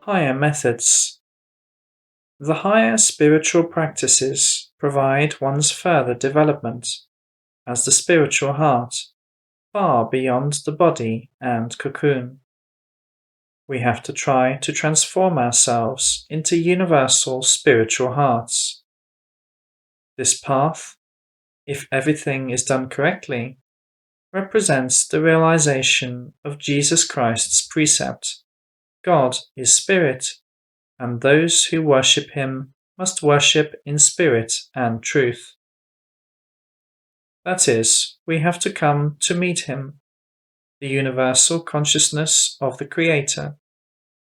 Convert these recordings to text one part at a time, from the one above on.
Higher methods. The higher spiritual practices provide one's further development as the spiritual heart, far beyond the body and cocoon. We have to try to transform ourselves into universal spiritual hearts. This path, if everything is done correctly, represents the realization of Jesus Christ's precept: God is spirit, and those who worship him must worship in spirit and truth. That is, we have to come to meet him, the universal consciousness of the Creator,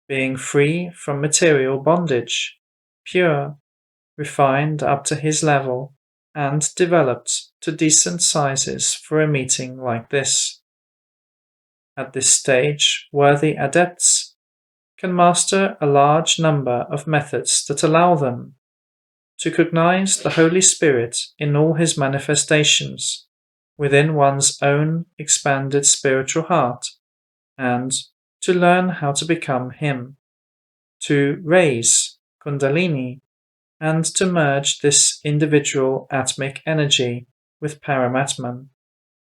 being free from material bondage, pure, refined up to his level, and developed to decent sizes for a meeting like this. At this stage, worthy adepts can master a large number of methods that allow them to cognize the Holy Spirit in all his manifestations within one's own expanded spiritual heart, and to learn how to become him, to raise Kundalini, and to merge this individual atmic energy with Paramatman,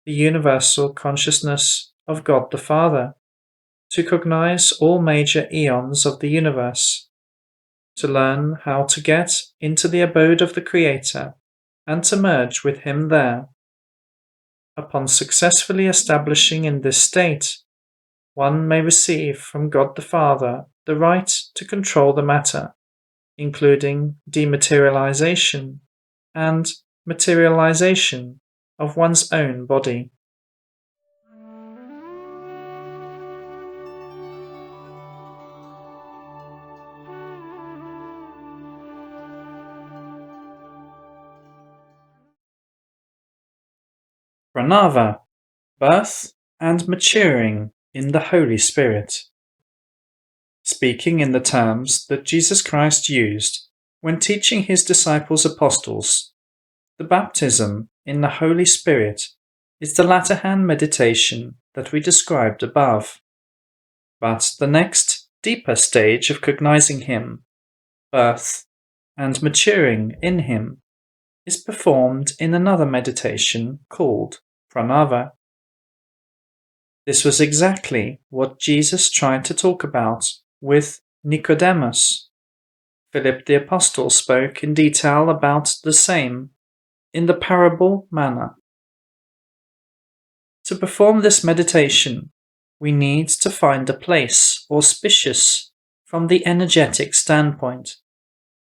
the universal consciousness of God the Father, to cognize all major eons of the universe, to learn how to get into the abode of the Creator and to merge with him there. Upon successfully establishing in this state, one may receive from God the Father the right to control the matter, including dematerialization and materialization of one's own body. Pranava, birth and maturing in the Holy Spirit. Speaking in the terms that Jesus Christ used when teaching his disciples apostles, the baptism in the Holy Spirit is the latter-hand meditation that we described above. But the next, deeper stage of cognizing him, birth, and maturing in him, is performed in another meditation called pranava. This was exactly what Jesus tried to talk about with Nicodemus. Philip the Apostle spoke in detail about the same in the parable manner. To perform this meditation, we need to find a place auspicious from the energetic standpoint,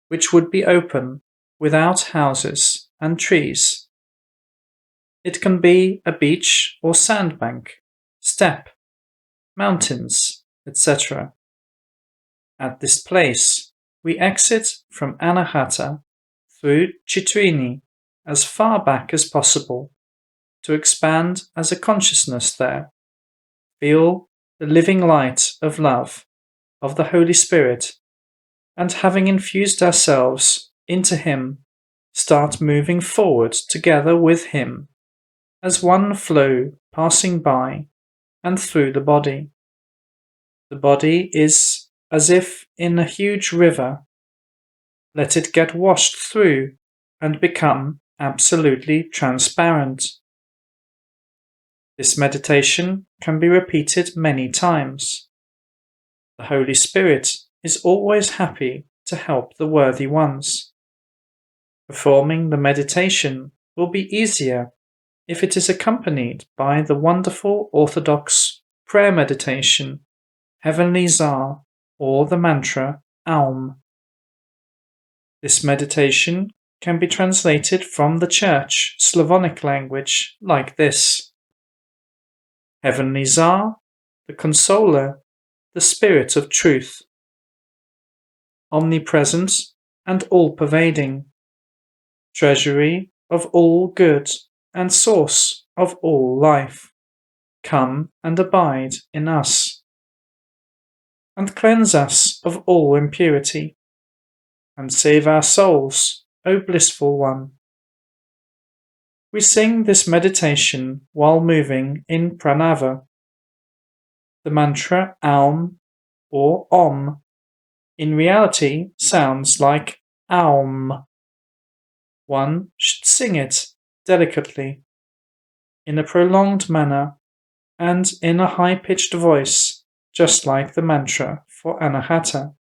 which would be open without houses and trees. It can be a beach or sandbank, steppe, mountains, etc. At this place, we exit from Anahata through Chitrini as far back as possible to expand as a consciousness there, feel the living light of love of the Holy Spirit, and having infused ourselves into him, start moving forward together with him as one flow passing by and through the body. The body is as if in a huge river. Let it get washed through and become absolutely transparent. This meditation can be repeated many times. The Holy Spirit is always happy to help the worthy ones. Performing the meditation will be easier if it is accompanied by the wonderful orthodox prayer meditation, Heavenly Tsar, or the mantra Aum. This meditation can be translated from the Church Slavonic language like this: Heavenly Tsar, the Consoler, the Spirit of Truth, omnipresent and all-pervading, treasury of all good and source of all life, come and abide in us, and cleanse us of all impurity, and save our souls, O blissful one. We sing this meditation while moving in pranava. The mantra Aum or Om in reality sounds like aum. One should sing it delicately, in a prolonged manner, and in a high-pitched voice, just like the mantra for anahata.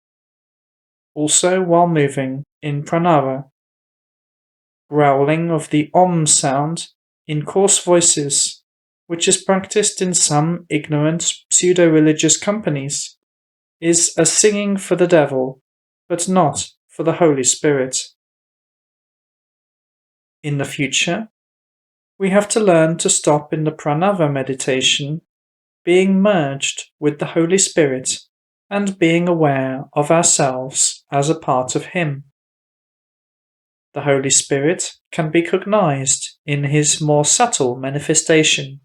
Also while moving in pranava. Growling of the om sound in coarse voices, which is practiced in some ignorant pseudo-religious companies, is a singing for the devil, but not for the Holy Spirit. In the future, we have to learn to stop in the pranava meditation, being merged with the Holy Spirit and being aware of ourselves as a part of Him. The Holy Spirit can be cognized in His more subtle manifestation.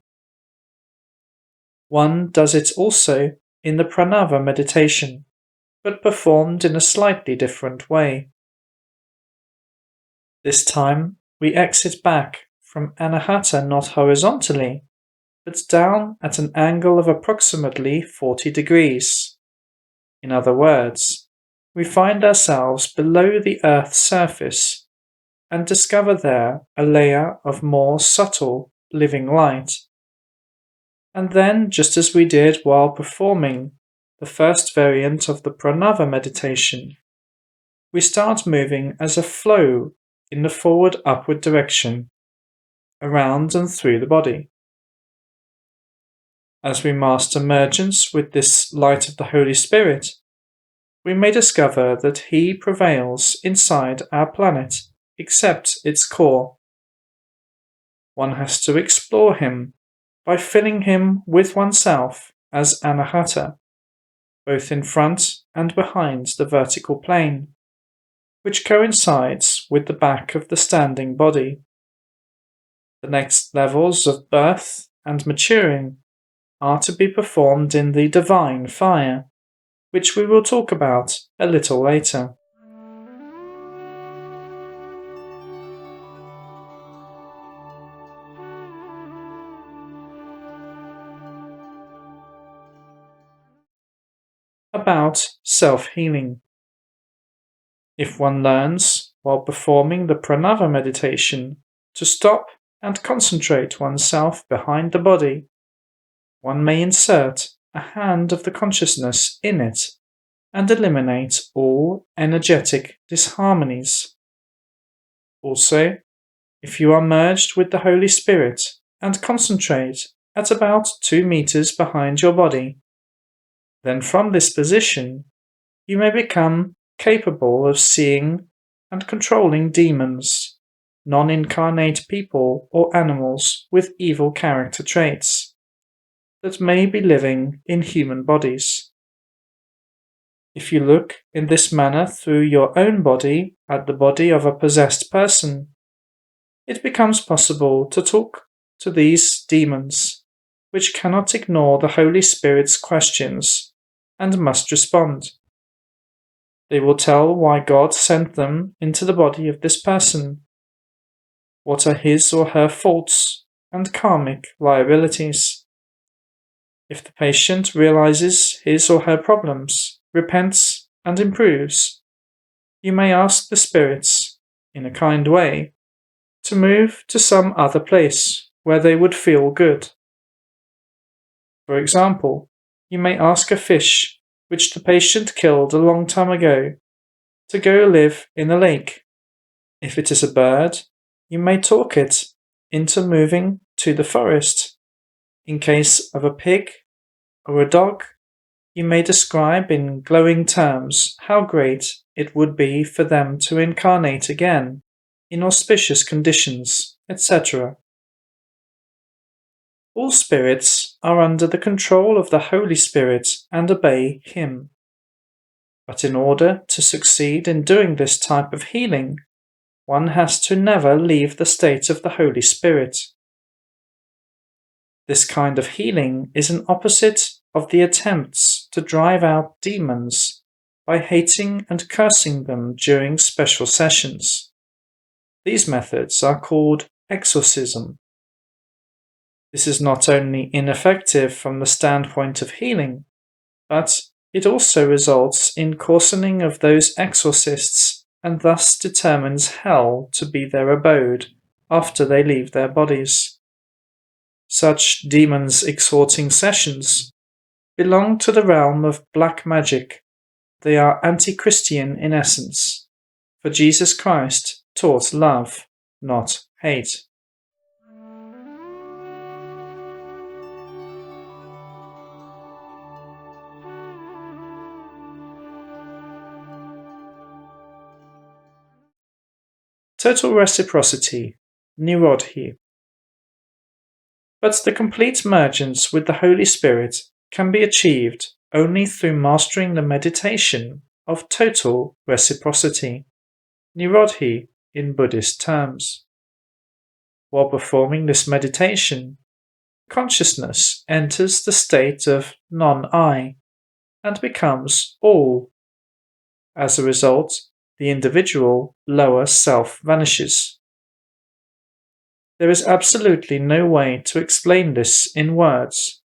One does it also in the pranava meditation, but performed in a slightly different way. This time we exit back from anahata not horizontally, but down at an angle of approximately 40 degrees. In other words, we find ourselves below the Earth's surface and discover there a layer of more subtle living light. And then, just as we did while performing the first variant of the pranava meditation, we start moving as a flow in the forward upward direction, around and through the body. As we master mergence with this light of the Holy Spirit, we may discover that He prevails inside our planet, except its core. One has to explore Him by filling Him with oneself as anahata, both in front and behind the vertical plane, which coincides with the back of the standing body. The next levels of birth and maturing are to be performed in the divine fire, which we will talk about a little later. About self-healing. If one learns, while performing the pranava meditation, to stop and concentrate oneself behind the body, one may insert a hand of the consciousness in it and eliminate all energetic disharmonies. Also, if you are merged with the Holy Spirit and concentrate at about 2 meters behind your body, then from this position you may become capable of seeing and controlling demons, non-incarnate people or animals with evil character traits that may be living in human bodies. If you look in this manner through your own body at the body of a possessed person, it becomes possible to talk to these demons, which cannot ignore the Holy Spirit's questions and must respond. They will tell why God sent them into the body of this person, what are his or her faults and karmic liabilities. If the patient realizes his or her problems, repents, and improves, you may ask the spirits, in a kind way, to move to some other place where they would feel good. For example, you may ask a fish, which the patient killed a long time ago, to go live in a lake. If it is a bird, you may talk it into moving to the forest. In case of a pig or a dog, you may describe in glowing terms how great it would be for them to incarnate again in auspicious conditions, etc. All spirits are under the control of the Holy Spirit and obey Him. But in order to succeed in doing this type of healing, one has to never leave the state of the Holy Spirit. This kind of healing is an opposite of the attempts to drive out demons by hating and cursing them during special sessions. These methods are called exorcism. This is not only ineffective from the standpoint of healing, but It also results in coarsening of those exorcists and thus determines hell to be their abode after they leave their bodies. Such demons exhorting sessions belong to the realm of black magic. They are anti-Christian in essence, for Jesus Christ taught love, not hate. Total reciprocity, Nirodhi. But the complete mergence with the Holy Spirit can be achieved only through mastering the meditation of total reciprocity, Nirodhi in Buddhist terms. While performing this meditation, consciousness enters the state of non-I and becomes all. As a result, the individual lower self vanishes. There is absolutely no way to explain this in words,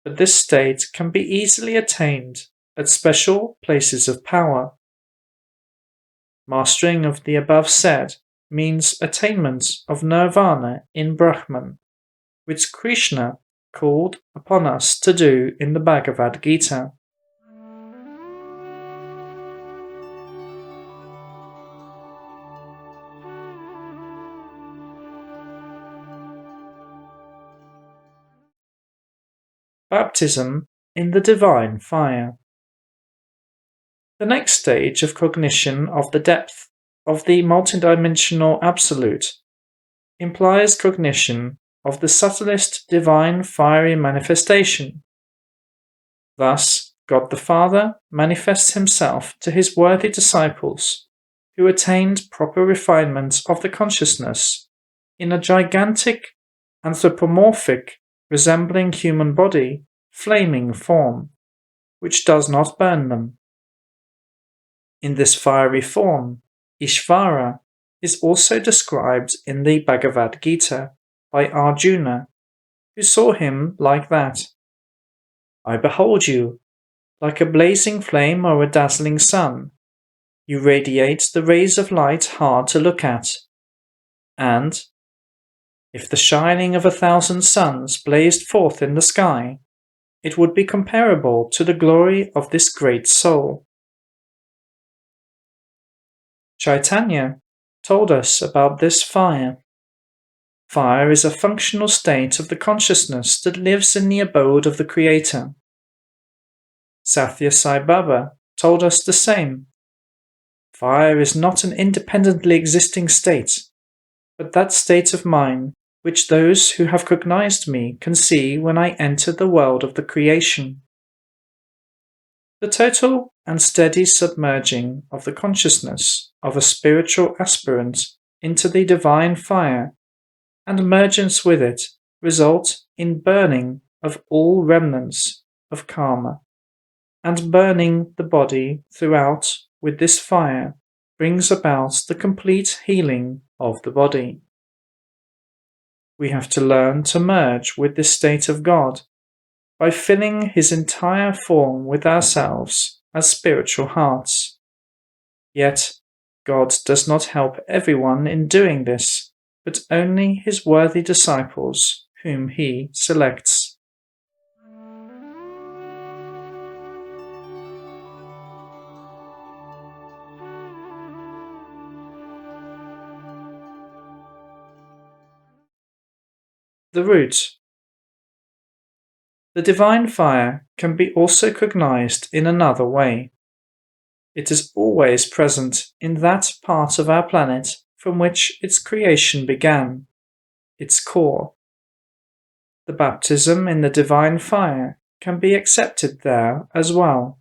but this state can be easily attained at special places of power. Mastering of the above said means attainment of nirvana in Brahman, which Krishna called upon us to do in the Bhagavad Gita. Baptism in the divine fire. The next stage of cognition of the depth of the multidimensional absolute implies cognition of the subtlest divine fiery manifestation. Thus, God the Father manifests himself to his worthy disciples who attained proper refinement of the consciousness in a gigantic, anthropomorphic, resembling human body, flaming form, which does not burn them. In this fiery form, Ishvara is also described in the Bhagavad Gita by Arjuna, who saw him like that. I behold you, like a blazing flame or a dazzling sun. You radiate the rays of light hard to look at. And, if the shining of 1,000 suns blazed forth in the sky, it would be comparable to the glory of this great soul. Chaitanya told us about this fire. Fire is a functional state of the consciousness that lives in the abode of the Creator. Sathya Sai Baba told us the same. Fire is not an independently existing state, but that state of mind which those who have cognized me can see when I enter the world of the creation. The total and steady submerging of the consciousness of a spiritual aspirant into the divine fire and emergence with it result in burning of all remnants of karma, and burning the body throughout with this fire brings about the complete healing of the body. We have to learn to merge with this state of God by filling his entire form with ourselves as spiritual hearts. Yet, God does not help everyone in doing this, but only his worthy disciples whom he selects. The root. The divine fire can be also cognized in another way. It is always present in that part of our planet from which its creation began, its core. The baptism in the divine fire can be accepted there as well.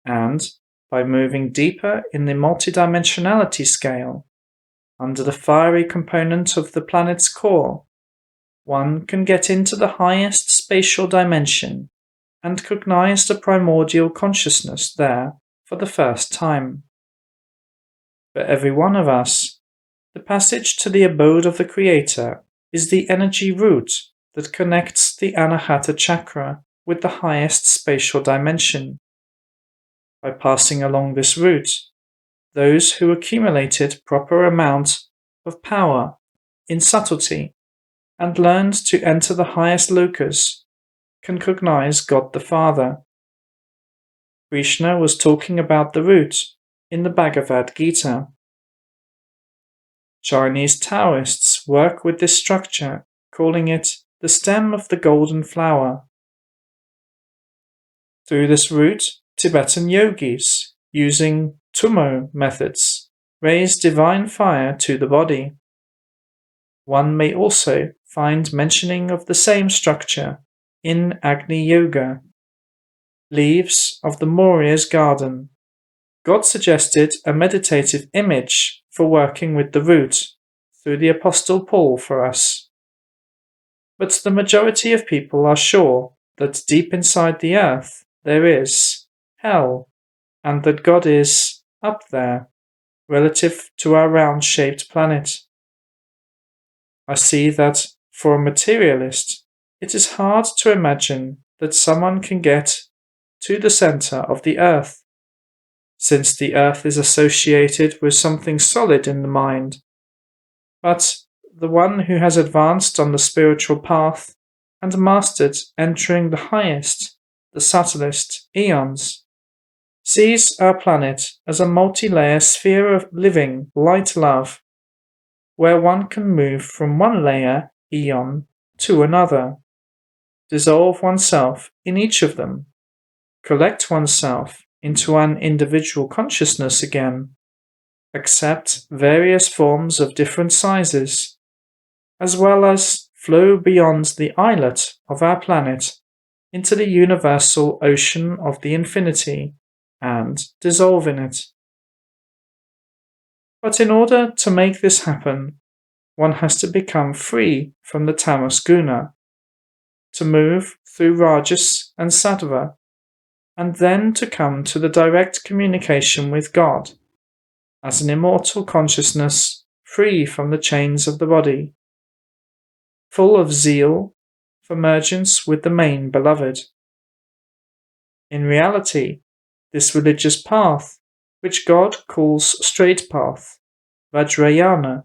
And, by moving deeper in the multidimensionality scale, under the fiery component of the planet's core, one can get into the highest spatial dimension and cognize the primordial consciousness there for the first time. For every one of us, the passage to the abode of the Creator is the energy root that connects the Anahata chakra with the highest spatial dimension. By passing along this route, those who accumulated proper amount of power in subtlety and learned to enter the highest locus can cognize God the Father. Krishna was talking about the route in the Bhagavad Gita. Chinese Taoists work with this structure, calling it the stem of the golden flower. Through this route, Tibetan yogis, using Zhen-Mo methods, raise divine fire to the body. One may also find mentioning of the same structure in Agni Yoga. Leaves of the Maurya's garden. God suggested a meditative image for working with the root through the Apostle Paul for us. But the majority of people are sure that deep inside the earth there is hell, and that God is up there, relative to our round-shaped planet. I see that for a materialist, it is hard to imagine that someone can get to the center of the earth, since the earth is associated with something solid in the mind. But the one who has advanced on the spiritual path and mastered entering the highest, the subtlest eons, sees our planet as a multi-layer sphere of living light love, where one can move from one layer, eon, to another, dissolve oneself in each of them, collect oneself into an individual consciousness again, accept various forms of different sizes, as well as flow beyond the islet of our planet into the universal ocean of the infinity and dissolve in it. But in order to make this happen, one has to become free from the tamas guna, to move through rajas and sattva, and then to come to the direct communication with God, as an immortal consciousness free from the chains of the body, full of zeal for mergence with the main beloved. In reality, this religious path, which God calls straight path, Vajrayana,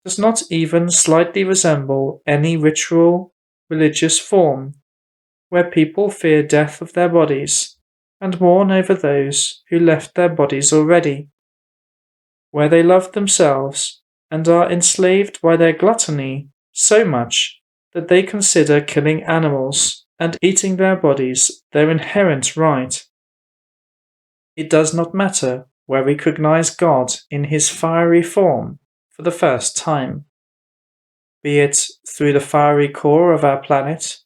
does not even slightly resemble any ritual religious form where people fear death of their bodies and mourn over those who left their bodies already, where they love themselves and are enslaved by their gluttony so much that they consider killing animals and eating their bodies their inherent right. It does not matter where we cognize God in his fiery form for the first time, be it through the fiery core of our planet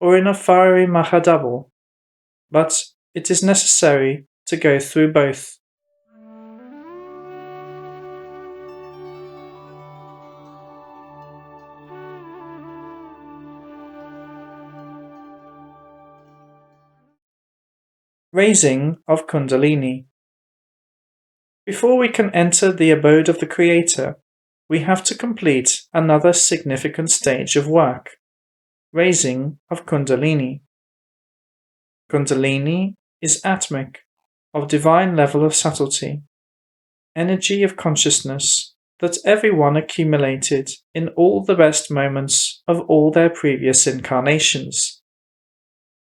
or in a fiery Mahadouble, but it is necessary to go through both. Raising of Kundalini. Before we can enter the abode of the Creator, we have to complete another significant stage of work, raising of Kundalini. Kundalini is Atmic, of divine level of subtlety, energy of consciousness that everyone accumulated in all the best moments of all their previous incarnations.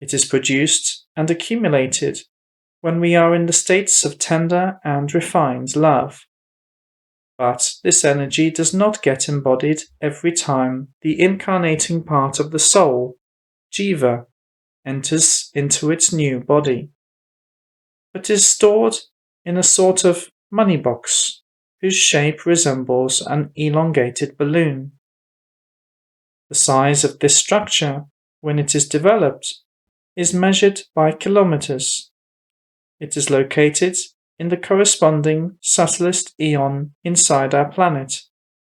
It is produced and accumulated when we are in the states of tender and refined love. But this energy does not get embodied every time the incarnating part of the soul, jiva, enters into its new body, but is stored in a sort of money box whose shape resembles an elongated balloon. The size of this structure, when it is developed, is measured by kilometers. It is located in the corresponding subtlest eon inside our planet,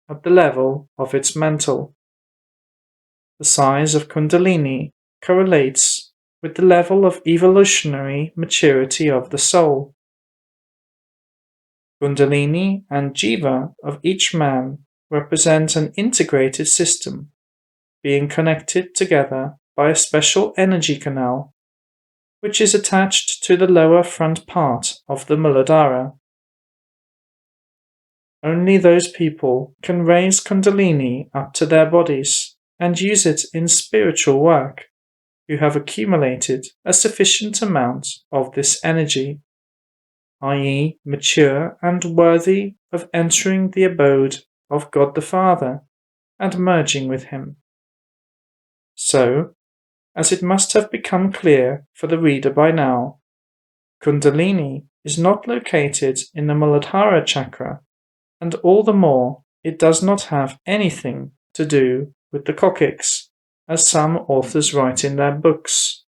at the level of its mantle. The size of Kundalini correlates with the level of evolutionary maturity of the soul. Kundalini and Jiva of each man represent an integrated system, being connected together by a special energy canal, which is attached to the lower front part of the Muladhara. Only those people can raise Kundalini up to their bodies and use it in spiritual work who have accumulated a sufficient amount of this energy, i.e., mature and worthy of entering the abode of God the Father and merging with Him. So, as it must have become clear for the reader by now, Kundalini is not located in the Muladhara chakra, and all the more it does not have anything to do with the coccyx, as some authors write in their books.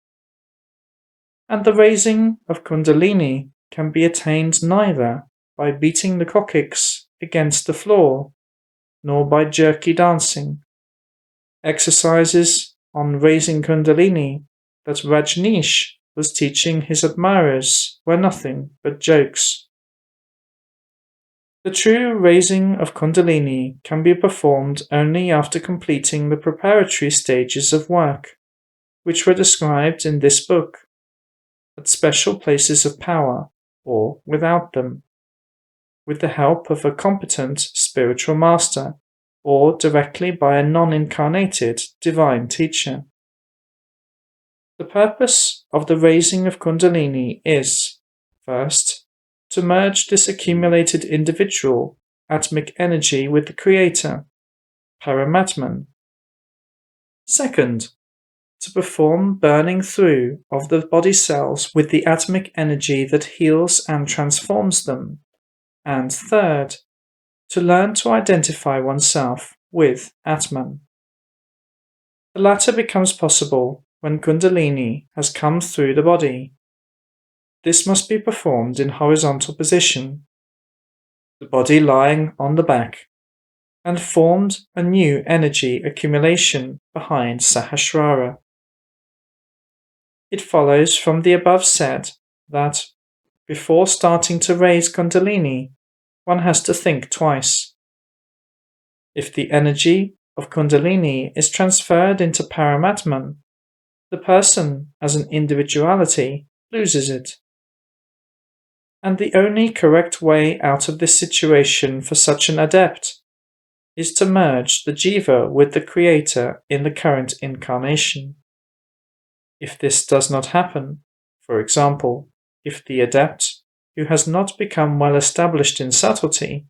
And the raising of Kundalini can be attained neither by beating the coccyx against the floor, nor by jerky dancing. Exercises on raising Kundalini that Rajneesh was teaching his admirers were nothing but jokes. The true raising of Kundalini can be performed only after completing the preparatory stages of work, which were described in this book, at special places of power, or without them, with the help of a competent spiritual master, or directly by a non-incarnated divine teacher. The purpose of the raising of Kundalini is, first, to merge this accumulated individual atmic energy with the Creator, Paramatman. Second, to perform burning through of the body cells with the atmic energy that heals and transforms them. And third, to learn to identify oneself with Atman. The latter becomes possible when Kundalini has come through the body. This must be performed in horizontal position, the body lying on the back, and formed a new energy accumulation behind Sahasrara. It follows from the above said that, before starting to raise Kundalini, one has to think twice. If the energy of Kundalini is transferred into Paramatman, the person as an individuality loses it. And the only correct way out of this situation for such an adept is to merge the Jiva with the Creator in the current incarnation. If this does not happen, for example, if the adept, who has not become well established in subtlety,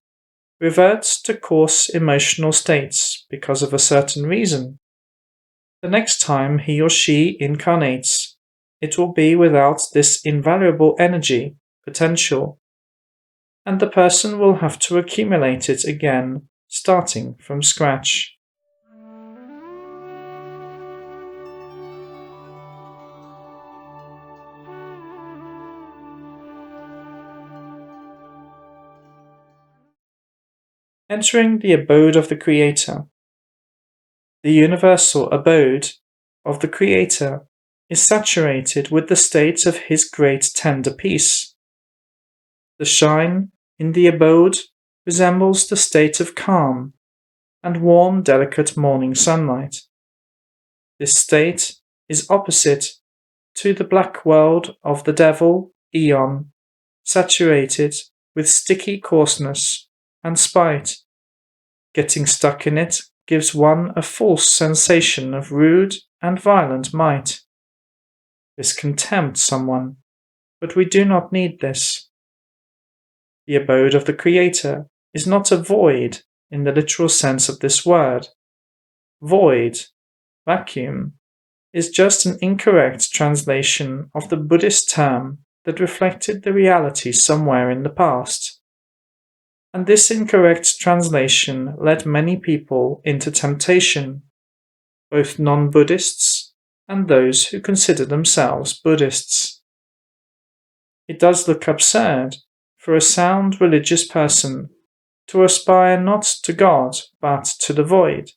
reverts to coarse emotional states because of a certain reason, the next time he or she incarnates, it will be without this invaluable energy, potential, and the person will have to accumulate it again, starting from scratch. Entering the abode of the Creator. The universal abode of the Creator is saturated with the state of His great tender peace. The shine in the abode resembles the state of calm and warm, delicate morning sunlight. This state is opposite to the black world of the devil, Eon, saturated with sticky coarseness and spite. Getting stuck in it gives one a false sensation of rude and violent might. This can tempt someone, but we do not need this. The abode of the Creator is not a void in the literal sense of this word. Void, vacuum, is just an incorrect translation of the Buddhist term that reflected the reality somewhere in the past. And this incorrect translation led many people into temptation, both non-Buddhists and those who consider themselves Buddhists. It does look absurd for a sound religious person to aspire not to God but to the void.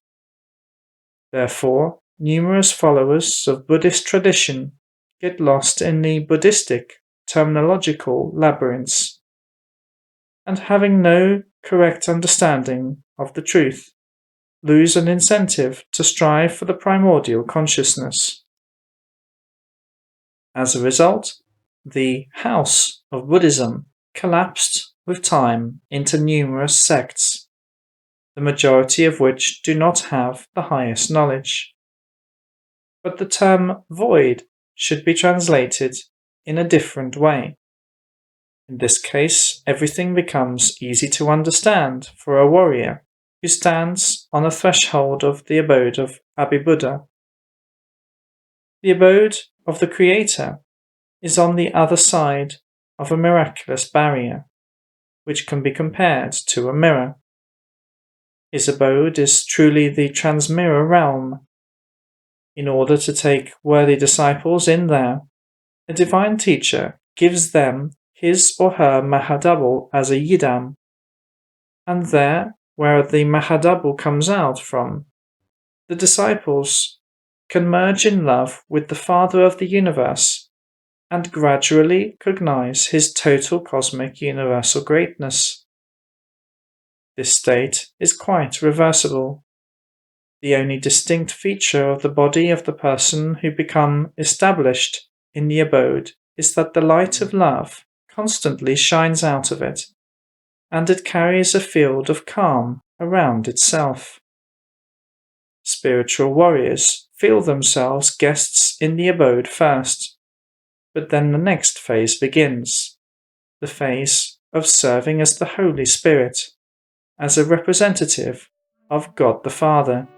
Therefore, numerous followers of Buddhist tradition get lost in the Buddhistic terminological labyrinths, and having no correct understanding of the truth, lose an incentive to strive for the primordial consciousness. As a result, the house of Buddhism collapsed with time into numerous sects, the majority of which do not have the highest knowledge. But the term void should be translated in a different way. In this case, everything becomes easy to understand for a warrior who stands on the threshold of the abode of Abhibuddha. The abode of the Creator is on the other side of a miraculous barrier, which can be compared to a mirror. His abode is truly the transmirror realm. In order to take worthy disciples in there, a divine teacher gives them his or her Mahadouble as a yidam, and there, where the Mahadouble comes out from, the disciples can merge in love with the Father of the universe and gradually cognize his total cosmic universal greatness. This state is quite reversible. The only distinct feature of the body of the person who become established in the abode is that the light of love constantly shines out of it, and it carries a field of calm around itself. Spiritual warriors feel themselves guests in the abode first, but then the next phase begins, the phase of serving as the Holy Spirit, as a representative of God the Father.